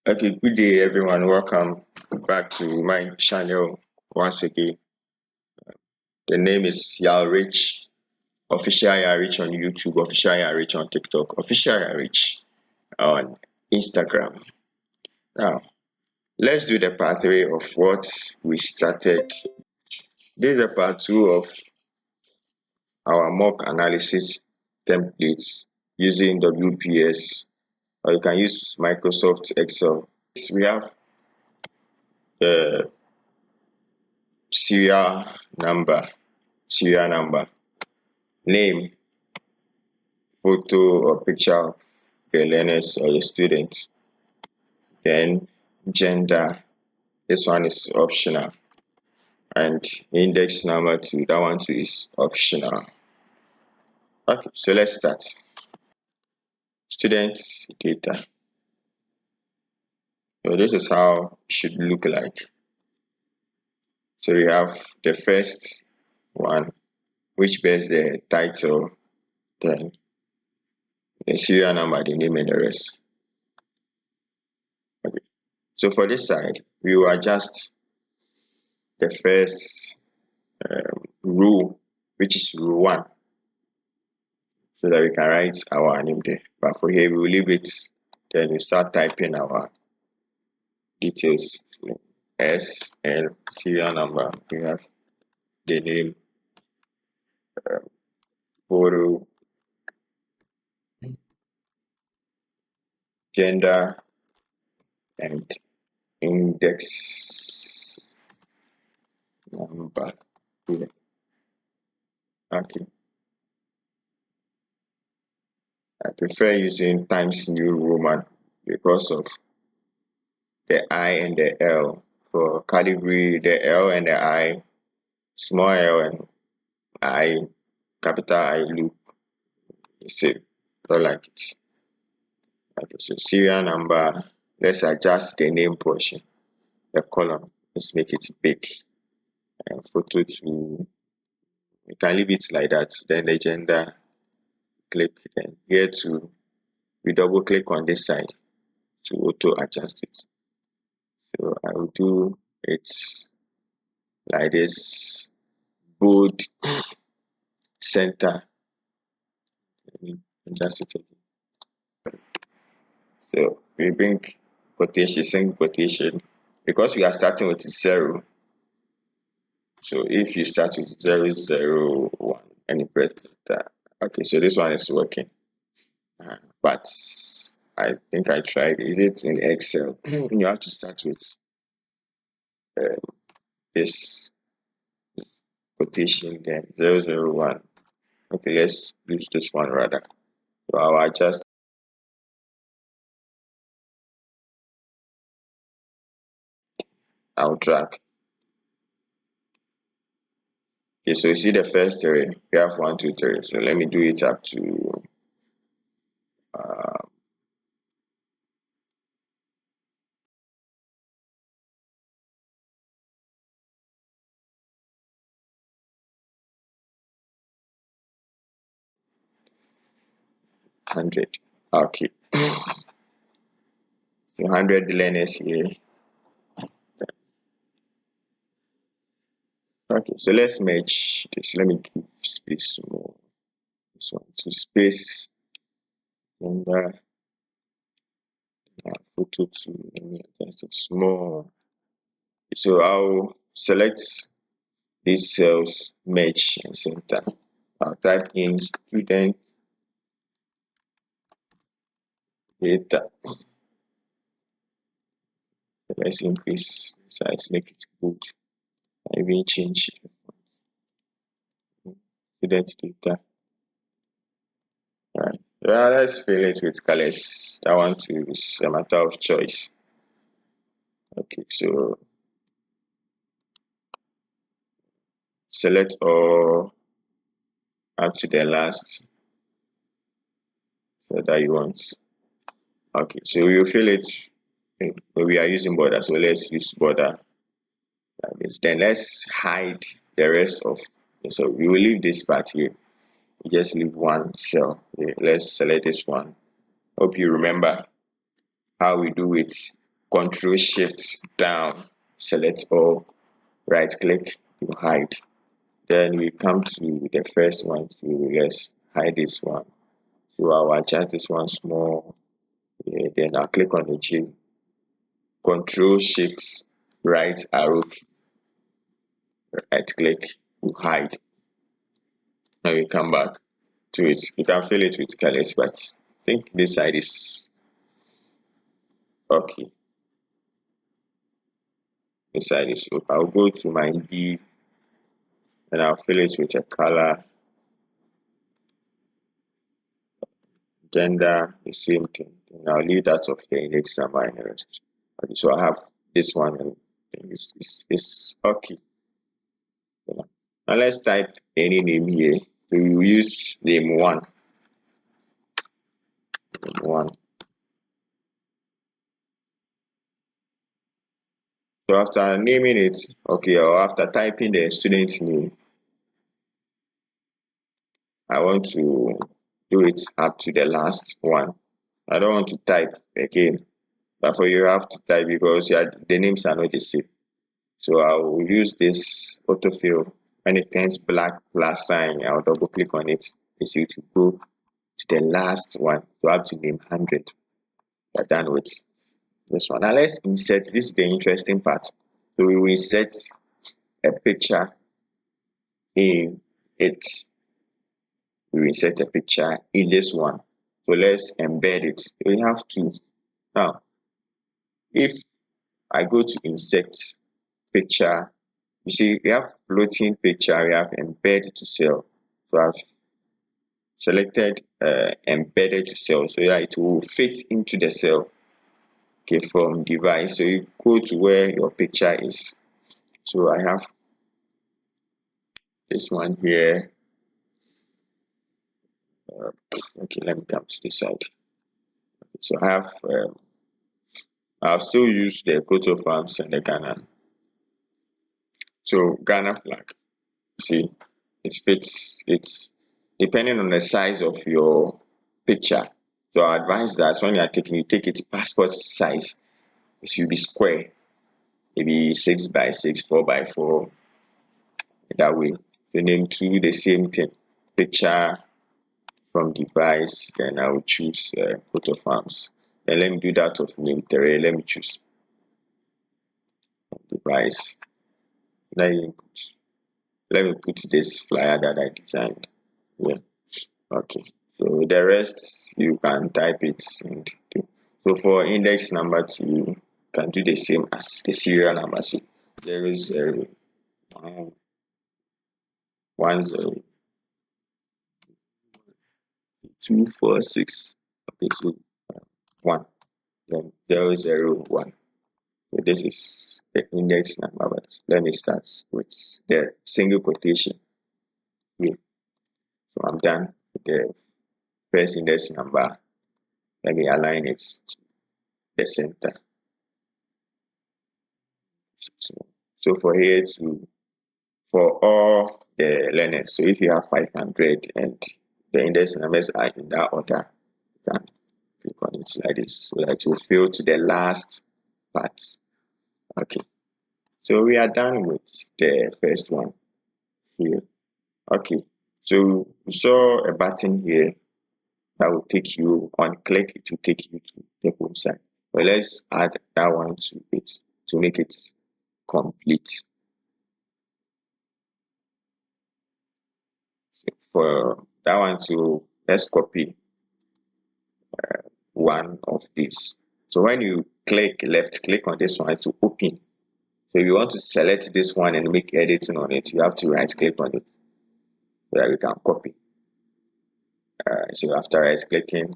Okay, good day everyone. Welcome back to my channel once again. The name is Yalrich, official Yalrich on YouTube, official Yalrich on TikTok, official Yalrich on Instagram. Now, let's do the part 3 of what we started. This is the part 2 of our mock analysis templates using WPS, or you can use Microsoft Excel. We have the serial number, name, photo or picture of the learners or the students, then gender, this one is optional, and index number 2, that one too is optional. Okay, so let's start. Students data. So this is how it should look like. So we have the first one, which bears the title, then the serial number, the name, and the rest. Okay. So for this side, we will adjust the first row, which is row 1, so that we can write our name there. But for here, we will leave it, then we start typing our details. So S and serial number, we have the name, photo, gender, and index number here. Okay. I prefer using Times New Roman because of the I and the L. For calibri, the L and the I, small L and I, capital I loop, same. Don't like it. Okay, so serial number, let's adjust the name portion, the column, let's make it big. And photo to, you can leave it like that. Then the gender, click, then here to, we double click on this side to auto adjust it. So I will do it like this, bold, center, let me adjust it again. So we bring quotation, single quotation, because we are starting with 0. So if you start with 001 and you press that, okay, so this one is working. But I think I tried. Is it in Excel? You have to start with this quotation, then 001. Okay, let's use this one rather. So I'll adjust. I'll drag. Okay, so you see the first 3. We have 1, 2, 3. So let me do it up to 100. Okay, so 100 learners here. Okay, so let's merge this. Let me give space more. This one to space, and photo to, let me adjust it small. So I'll select these cells, merge and center. I'll type in student data. Let's increase size, make it good. I even change student data. Alright. Yeah, let's fill it with colors. That one too is a matter of choice. Okay, so select all up to the last so that you want. Okay, so we will fill it. We are using border, so let's use border like this. Then let's hide the rest of. So we will leave this part here. We just leave one cell. Okay, let's select this one. Hope you remember how we do it Control Shift down, select all, right click, you hide. Then we come to the first one, to let's hide this one. So I'll adjust this one small. Yeah, then I'll click on the G. Control Shift right arrow, right click, you hide. Now we come back to it. You can fill it with colors, but I think this side is okay. This side is okay. I'll go to my B and I'll fill it with a color. Gender, the same thing. And I'll leave that of the index number and the rest. Okay, so I have this one and it's okay. Now let's type any name here. So we will use name one. Name one. So after naming it, okay, or after typing the student name, I want to do it up to the last one. I don't want to type again. But for you have to type because the names are not the same. So I will use this autofill. When it turns black plus sign, I'll double click on it. You see to go to the last one. So I have to name 100. We're done with this one. Now let's insert. This is the interesting part. So we will insert a picture in it. We will insert a picture in this one. So let's embed it. We have to. Now, if I go to insert picture, you see we have floating picture, we have embed to cell. So I've selected embedded to cell so that it will fit into the cell. Okay, from device, so you go to where your picture is. So I have this one here. Okay, let me come to this side. So I have I'll still use the coat of arms and the Ghana. So Ghana flag. See, it fits. It's depending on the size of your picture. So I advise that when you are taking, you take it passport size. It should be square, maybe 6x6, 4x4. That way, so name two, the same thing. Picture from device, then I will choose coat of arms. Then let me do that of name three. Let me choose device. Let me put this flyer that I designed. Yeah. Okay. So the rest you can type it and do. So for index number two, you can do the same as the serial number. So 00 1 0 2 4 6. Okay, so 1, then 001. So this is the index number, but let me start with the single quotation here. So I'm done with the first index number. Let me align it to the center. So for here to for all the learners, so if you have 500 and the index numbers are in that order, you can click on it like this so that it will fill to the last part. Okay, so we are done with the first one here. Okay, so you saw a button here that will take you on click, it will take you to the home site. But let's add that one to it to make it complete. So for that one to let's copy one of these. So when you click left click on this one to open. So if you want to select this one and make editing on it, you have to right click on it so that you can copy. So after right clicking,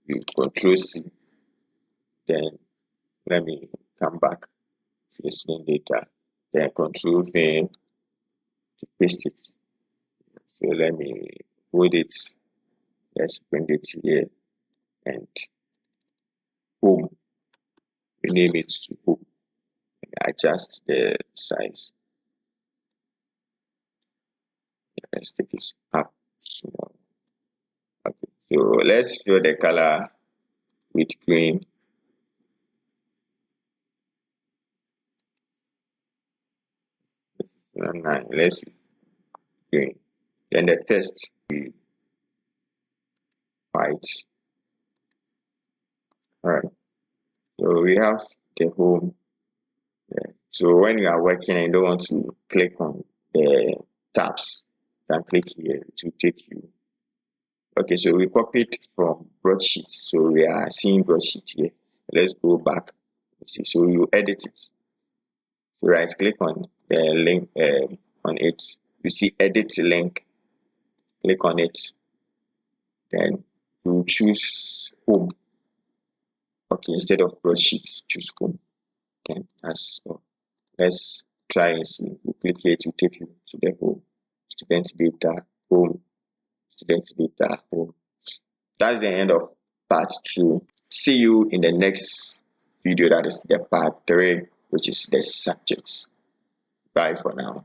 you control C. Then let me come back to the student data. Then control V to paste it. So let me hold it. Let's bring it here and home. Rename it to home. Adjust the size. Let's take it up small. Okay, so let's fill the color with green. 9. Let's use green. Then the text is white. Alright, so we have the home. Yeah. So when you are working and you don't want to click on the tabs, you can click here to take you. Okay, so we copied from broadsheet. So we are seeing broadsheet here. Let's go back. See, so you edit it. So right click on the link on it. You see edit link. Click on it. Then you choose home. Okay, instead of broadsheet, choose home. Okay, that's all. Let's try and see. You click here to take you to the home. Student data, home, student data, home. That's the end of part 2. See you in the next video, that is the part 3, which is the subjects. Bye for now.